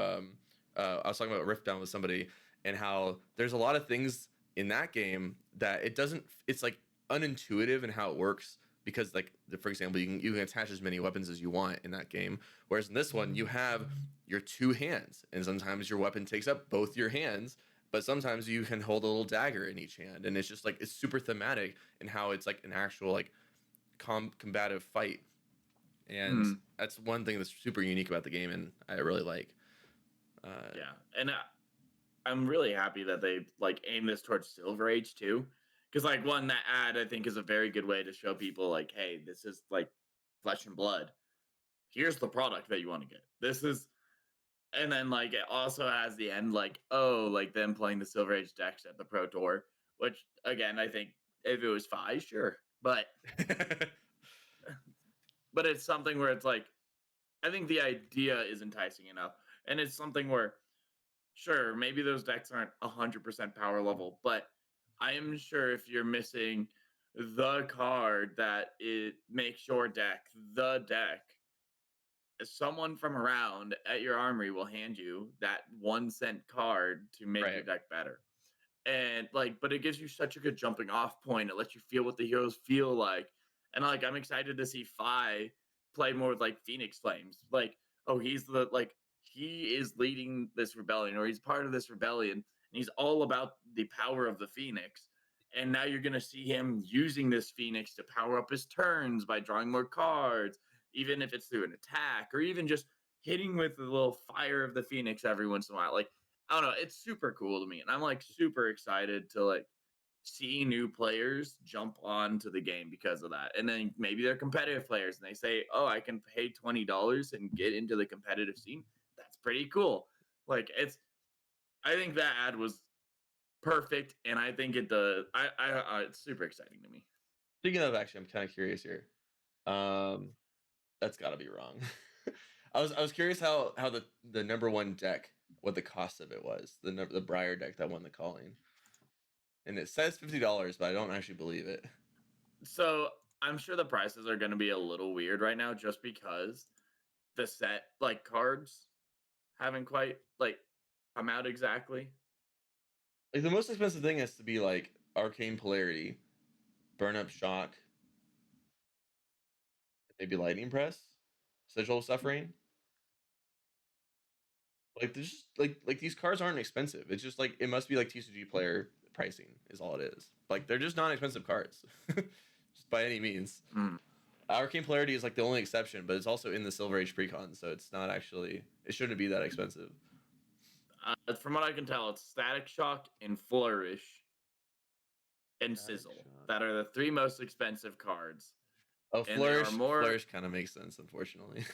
I was talking about Rift Down with somebody, and how there's a lot of things in that game that it's like unintuitive in how it works, because like for example, you can attach as many weapons as you want in that game, whereas in this one you have your two hands, and sometimes your weapon takes up both your hands, but sometimes you can hold a little dagger in each hand, and it's just like it's super thematic in how it's like an actual like combative fight. And Mhm. that's one thing that's super unique about the game, and I really like. Yeah. And I'm really happy that they like aim this towards Silver Age too, because like one that ad I think is a very good way to show people like, hey, this is like Flesh and Blood. Here's the product that you want to get. This is, and then like it also has the end like, oh, like them playing the Silver Age decks at the Pro Tour, which again I think if it was five, sure, but it's something where it's like I think the idea is enticing enough, and it's something where sure, maybe those decks aren't 100% power level, but I am sure if you're missing the card that it makes your deck the deck, someone from around at your armory will hand you that 1 cent card to make your Right. deck better. And like, but it gives you such a good jumping off point. It lets you feel what the heroes feel like. And like, I'm excited to see Fi play more with like Phoenix Flames. Like, oh, he is leading this rebellion, or he's part of this rebellion, and he's all about the power of the Phoenix. And now you're gonna see him using this Phoenix to power up his turns by drawing more cards, even if it's through an attack, or even just hitting with the little fire of the Phoenix every once in a while. Like, I don't know, it's super cool to me, and I'm like super excited to like see new players jump onto the game because of that. And then maybe they're competitive players and they say, "Oh, I can pay $20 and get into the competitive scene." That's pretty cool. Like I think that ad was perfect, and I think it does. It's super exciting to me. Speaking of, actually, I'm kind of curious here. Um, that's got to be wrong. I was curious how the number one deck, what the cost of it was, the Briar deck that won the calling, and it says $50, but I don't actually believe it. So I'm sure the prices are going to be a little weird right now, just because the set like cards haven't quite like come out exactly. Like the most expensive thing has to be like Arcane Polarity, Burn Up Shock, maybe Lightning Press, Sigil of Suffering. Like there's just like these cards aren't expensive. It's just like it must be like TCG player pricing is all it is. Like they're just not expensive cards, just by any means. Mm. Arcane Polarity is like the only exception, but it's also in the Silver Age precon, so it's not actually it shouldn't be that expensive. From what I can tell, it's Static Shock and Flourish and Static Sizzle Shock. that are the three most expensive cards, Oh, and there are more Flourish kind of makes sense, unfortunately.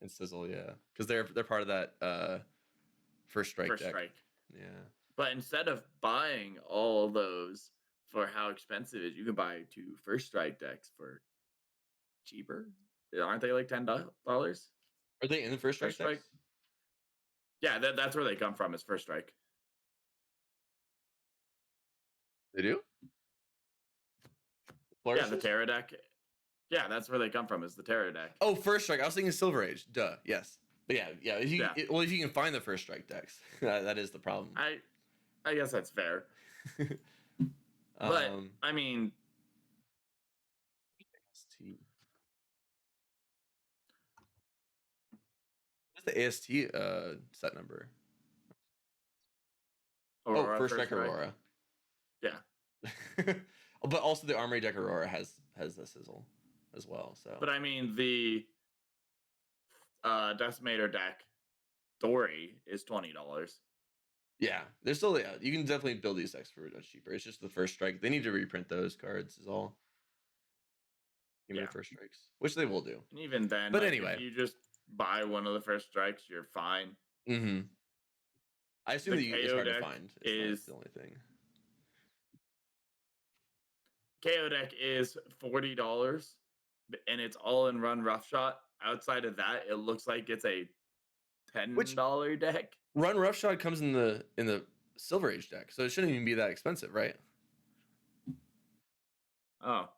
And Sizzle, yeah, because they're part of that first strike First deck. Strike. Yeah. But instead of buying all those for how expensive it is, you can buy two First Strike decks for cheaper. Aren't they like $10? Are they in the first strike First decks? Strike. Yeah, that's where they come from. Is First Strike. They do? Yeah, the Flourishes? Terra deck. Yeah, that's where they come from. Is the Terra deck. Oh, First Strike. I was thinking Silver Age. Duh. Yes. But yeah. If you, Yeah. Well, if you can find the First Strike decks, that is the problem. I guess that's fair. But I mean, AST. What's the AST set number? Aurora, First Strike Strike. Aurora. Yeah. But also the Armory deck Aurora has the sizzle as well. So. But I mean, the Decimator deck Dory is $20. Yeah, they're still you can definitely build these decks for much cheaper. It's just the First Strike. They need to reprint those cards is all. Give me the First Strikes, which they will do. And even then, but like, anyway, if you just buy one of the First Strikes, you're fine. Mm-hmm. I assume the it's hard to find. Is the only thing. KO deck is $40, and it's all in Run Roughshot. Outside of that, it looks like it's a $10 deck. Run Roughshot comes in the Silver Age deck, so it shouldn't even be that expensive, right? Oh,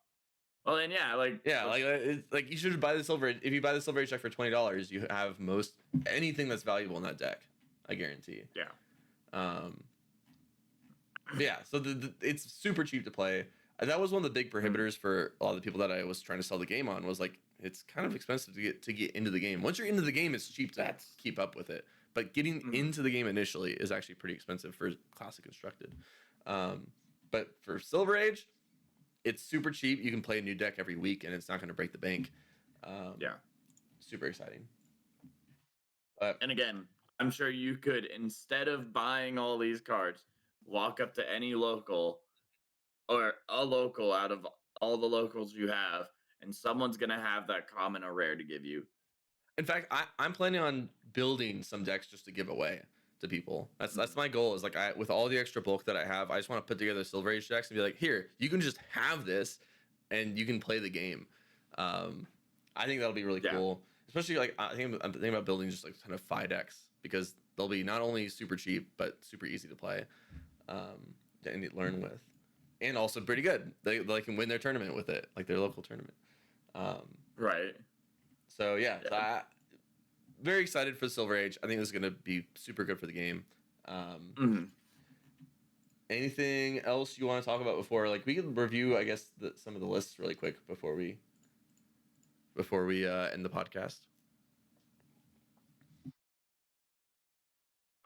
well then, like you should buy the Silver. If you buy the Silver Age deck for $20, you have anything that's valuable in that deck. I guarantee. Yeah. Yeah. So it's super cheap to play. That was one of the big prohibitors for a lot of the people that I was trying to sell the game on. Was like it's kind of expensive to get into the game. Once you're into the game, it's cheap to keep up with it. But getting into the game initially is actually pretty expensive for Classic Constructed. But for Silver Age, it's super cheap. You can play a new deck every week, and it's not going to break the bank. Super exciting. And again, I'm sure you could, instead of buying all these cards, walk up to any local or a local out of all the locals you have, and someone's going to have that common or rare to give you. In fact, I'm planning on building some decks just to give away to people. That's my goal. Is like with all the extra bulk that I have, I just want to put together Silver Age decks and be like, here, you can just have this, and you can play the game. I think that'll be really cool. Especially like I'm thinking about building just like kind of 5 decks because they'll be not only super cheap but super easy to play, and learn with, and also pretty good. They can win their tournament with it, like their local tournament. Right. So yeah. So very excited for Silver Age. I think this is going to be super good for the game. Anything else you want to talk about before? Like we can review, I guess, some of the lists really quick before we end the podcast.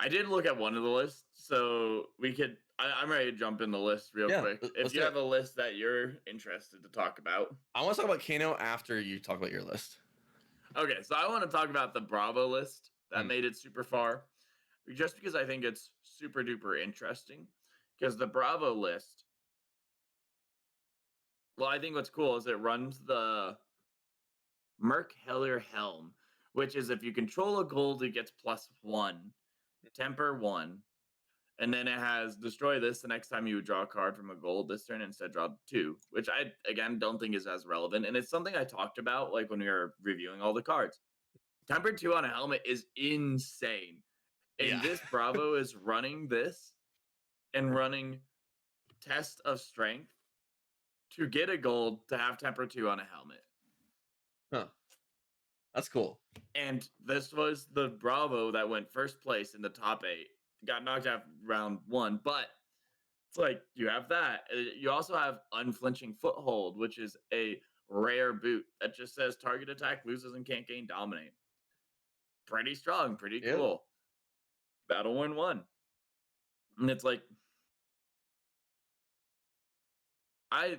I did look at one of the lists, so we could. I'm ready to jump in the list real quick. If you have a list that you're interested to talk about, I want to talk about Kano after you talk about your list. Okay, so I want to talk about the Bravo list that made it super far, just because I think it's super duper interesting. Because the Bravo list, well, I think what's cool is it runs the Merc Heller Helm, which is if you control a gold, it gets +1, temper 1, and then it has destroy this the next time you draw a card from a gold this turn, instead draw 2, which I, again, don't think is as relevant. And it's something I talked about like when we were reviewing all the cards. Temper 2 on a helmet is insane. And this Bravo is running this and running Test of Strength to get a gold to have Temper 2 on a helmet. Huh. That's cool. And this was the Bravo that went first place in the top 8. Got knocked out round 1, but it's like you have that. You also have Unflinching Foothold, which is a rare boot that just says target attack loses and can't gain dominate. Pretty strong, pretty cool. Battle win 1. And it's like I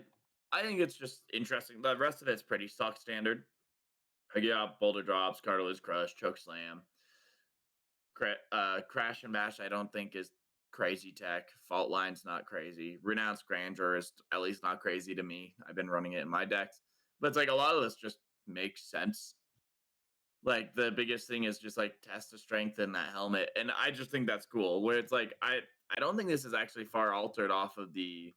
think it's just interesting. The rest of it's pretty stock standard. Boulder Drops, Cartilage Crush, Choke Slam. Crash and Bash I don't think is crazy tech. Fault Line's not crazy. Renounced Grandeur is at least not crazy to me. I've been running it in my decks. But it's like a lot of this just makes sense. Like the biggest thing is just like Test of Strength in that helmet. And I just think that's cool. Where it's like I don't think this is actually far altered off of the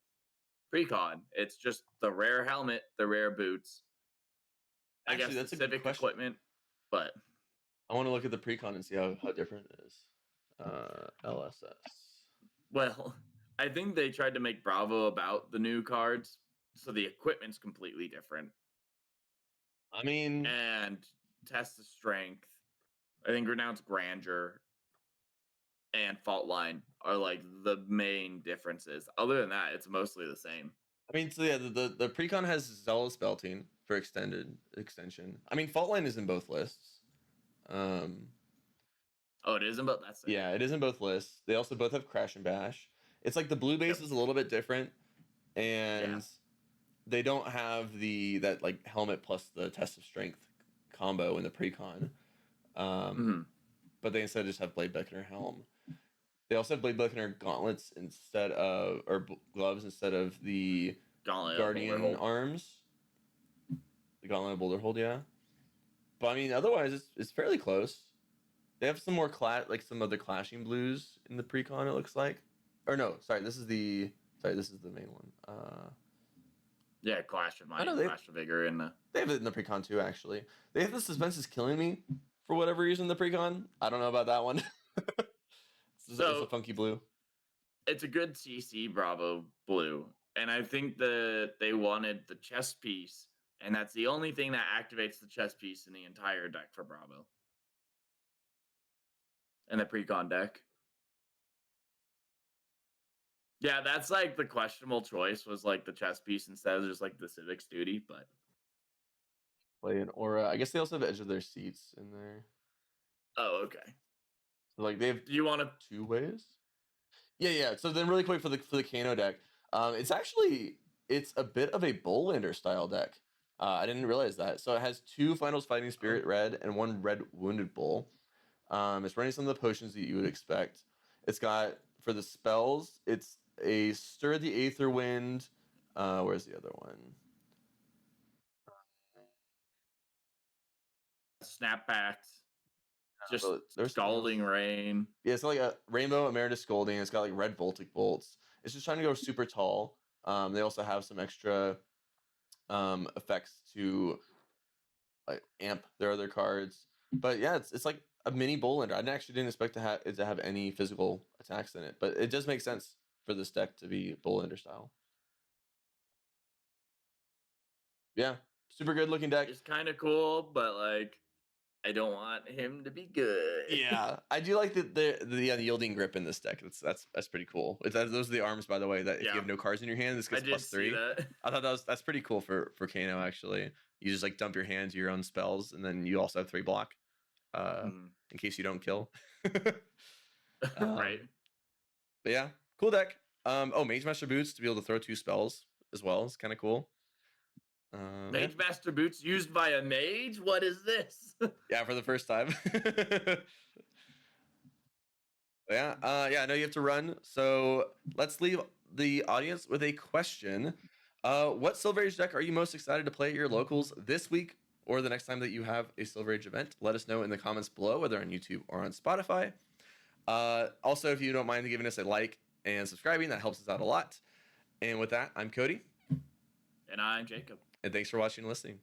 Precon. It's just the rare helmet, the rare boots. Actually, I guess that's the a good civic question. equipment, but I want to look at the Precon and see how different it is. LSS. Well, I think they tried to make Bravo about the new cards, so the equipment's completely different I mean, and test the strength. I think Renounce Grandeur and Fault Line are like the main differences. Other than that, it's mostly the same. so yeah, the precon has Zealous Belting for extension. I mean, Fault Line is in both lists. Oh, it isn't, but that's it. Yeah, it is in both lists. They also both have Crash and Bash. It's like the blue base Yep. is a little bit different, and they don't have that like helmet plus the test of strength combo in the precon. But they instead just have Blade Beckoner helm. They also have Blade Beckoner gauntlets gloves instead of the Guardian arms. The Gauntlet of Boulder Hold, yeah. But I mean, otherwise, it's fairly close. They have some more some other clashing blues in the precon. It looks like, or no, sorry, this is the main one. Yeah, Clash of Might, they Clash of Vigor, and they have it in the precon too. Actually, they have the Suspense is Killing Me for whatever reason. The precon, I don't know about that one. It's a funky blue. It's a good CC Bravo blue, and I think that they wanted the chess piece, and that's the only thing that activates the chess piece in the entire deck for Bravo. And the precon deck. Yeah, that's like the questionable choice was like the chess piece instead of just like the Civics Duty, but Play an Aura. I guess they also have Edge of Their Seats in there. oh, okay. So like they have. Do you want to 2 ways? Yeah. So then, really quick for the Kano deck, it's a bit of a Bolander style deck. I didn't realize that. So it has 2 Finals Fighting Spirit red and 1 red Wounded Bull. It's running some of the potions that you would expect. It's got for the spells. It's a Stir the Aether Wind. Where's the other one? snapbacks? Just There's Scalding Rain. Yeah, it's got like a Rainbow Emeritus Scolding. It's got like red Voltic Bolts. It's just trying to go super tall. They also have some extra effects to like amp their other cards. But yeah, it's like a mini Bolander. I actually didn't expect it to have any physical attacks in it, but it does make sense for this deck to be Bolander style. Yeah, super good looking deck. It's kind of cool, but like I don't want him to be good. Yeah, I do like the unyielding grip in this deck. That's pretty cool. Those are the arms, by the way. That if you have no cards in your hand, this gets +3. I thought that's pretty cool for Kano actually. You just like dump your hand to your own spells, and then you also have 3 block, in case you don't kill. Right. But yeah, cool deck. Mage Master Boots to be able to throw 2 spells as well. It's kind of cool. Mage Master Boots used by a mage? What is this? Yeah, for the first time. Yeah, I know you have to run, so let's leave the audience with a question. What Silver Age deck are you most excited to play at your locals this week or the next time that you have a Silver Age event? Let us know in the comments below, whether on YouTube or on Spotify. Also, if you don't mind giving us a like and subscribing, that helps us out a lot. And with that, I'm Cody. And I'm Jacob. And thanks for watching and listening.